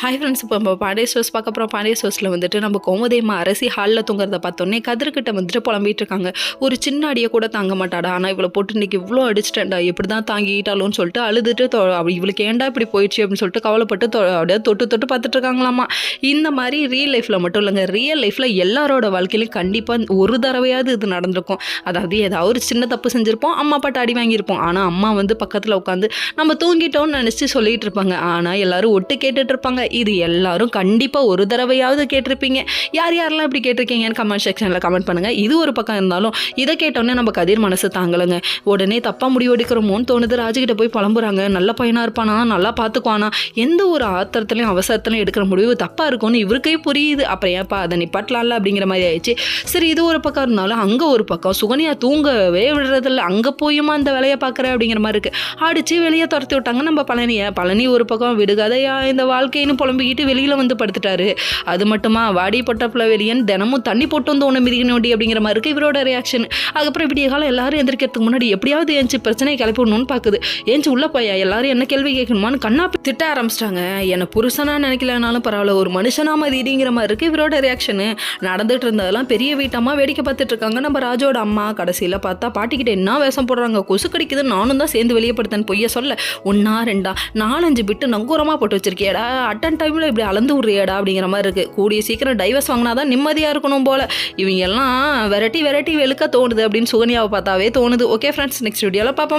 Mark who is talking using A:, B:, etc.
A: Hi friends, இப்போ நம்ம Pandya stores பார்க்க போகிறோம். பாண்டிய ஸ்டோர்ஸில் வந்துட்டு நம்ம கோமதியம்மா அரசி ஹாலில் தூங்குறத பார்த்தோன்னே கதிர்கிட்ட வந்துட்டு புலம்பிட்டு இருக்காங்க. ஒரு சின்ன அடியை கூட தாங்க மாட்டாடா, ஆனால் இவளை போட்டு இன்றைக்கி இவ்வளோ அடிச்சிட்டேன்டா, எப்படி தான் தாங்கிட்டாலோன்னு சொல்லிட்டு அழுதுட்டு இவளுக்கு ஏன்டா இப்படி போயிடுச்சு அப்படின்னு சொல்லிட்டு கவலைப்பட்டு அப்படியே தொட்டு தொட்டு பார்த்துட்டு இருக்காங்களாமா. இந்த மாதிரி ரியல் லைஃப்பில் மட்டும் இல்லைங்க, ரியல் லைஃப்பில் எல்லாரோட வாழ்க்கையிலையும் கண்டிப்பாக ஒரு தடவையாவது இது நடந்திருக்கும். அதாவது ஏதாவது ஒரு சின்ன தப்பு செஞ்சுருப்போம், அம்மா அப்பாட்ட அடி வாங்கியிருப்போம். ஆனால் அம்மா வந்து பக்கத்தில் உட்காந்து நம்ம தூங்கிட்டோம்னு நினச்சி சொல்லிட்டு இருப்பாங்க. ஆனால் எல்லாரும் ஒட்டு கேட்டுட்டு இருப்பாங்க. இது எல்லாரும் கண்டிப்பாக ஒரு தடவையாவது கேட்டிருப்பீங்க. யார் யாரெல்லாம் இப்படி கேட்டிருக்கீங்கன்னு கமெண்ட் செக்ஷனில் கமெண்ட் பண்ணுங்கள். இது ஒரு பக்கம் இருந்தாலும் இதை கேட்டோன்னே நம்ம கதிர் மனசு தாங்கலைங்க. உடனே தப்பாக முடிவெடுக்கிறோமோன்னு தோணுது. ராஜுகிட்ட போய் புலம்புறாங்க. நல்ல பையனாக இருப்பானா, நல்லா பார்த்துக்குவானா, எந்த ஒரு ஆத்திரத்துலையும் அவசரத்துலையும் எடுக்கிற முடிவு தப்பாக இருக்கும்னு இவருக்கே புரியுது. அப்புறம் ஏன்ப்பா அதை நிப்பாட்டலாம்ல அப்படிங்கிற மாதிரி ஆயிடுச்சு. சரி, இது ஒரு பக்கம் இருந்தாலும் அங்கே ஒரு பக்கம் சுகன்யா தூங்கவே விடுறதில்ல. அங்கே போயுமா இந்த வேலையை பார்க்குற அப்படிங்கிற மாதிரி இருக்குது. அடித்து வெளியே துரத்தி விட்டாங்க நம்ம பழனி ஒரு பக்கம் விடுகதையா இந்த வாழ்க்கைன்னு புலம்பிக்கிட்டு வெளியில் வந்து படுத்துட்டாரு. அது மட்டுமா, வாடி பொட்டப்பில் வெளியன் தினமும் தண்ணி போட்டு வந்து ஒன்று மிதிக்கணும்டி அப்படிங்கிற மாதிரி இருக்குது இவரோட ரியாக்ஷன். அதுக்கப்புறம் இப்படி காலம் எல்லாரும் எந்திரிக்கிறதுக்கு முன்னாடி எப்படியாவது ஏஞ்சி பிரச்சனையை கிளப்பி விடணும்னு பார்க்குது. ஏஞ்சி உள்ள போயா, எல்லாரும் என்ன கேள்வி கேட்கணுமான்னு கண்ணா திட்ட ஆரம்பிச்சிட்டாங்க. என்னை புருஷனா நினைக்கலனாலும் பரவாயில்ல, ஒரு மனுஷனா மதிடிங்கிற மாதிரி இருக்குது இவரோட ரியாக்ஷனு. நடந்துட்டு இருந்ததெல்லாம் பெரிய வீட்டம்மா வேடிக்கை பார்த்துட்டு இருக்காங்க. நம்ம ராஜோட அம்மா கடைசியில் பார்த்தா பாட்டிக்கிட்ட என்ன வேஷம் போடுறாங்க. கொசு கடிக்குது, நானும் தான் சேர்ந்து வெளியே படுத்தேன் பொய்ய சொல்ல. 1 2 4 பிட்டு நங்கூரமாக போட்டு வச்சிருக்கியடா, அட்டன் டைமில் இப்படி அளந்து விட்றியடா அப்படிங்கிற மாதிரி இருக்குது. கூடிய சீக்கிரம் டைவர்ஸ் வாங்கினா தான் நிம்மதியாக இருக்கணும் போல். இவங்க எல்லாம் வெரைட்டி வெளுக்க தோணுது அப்படின்னு சுகன்யாவை பார்த்தாவே தோணுது. ஓகே ஃப்ரெண்ட்ஸ், நெக்ஸ்ட் வீடியோவில் பார்ப்போம்.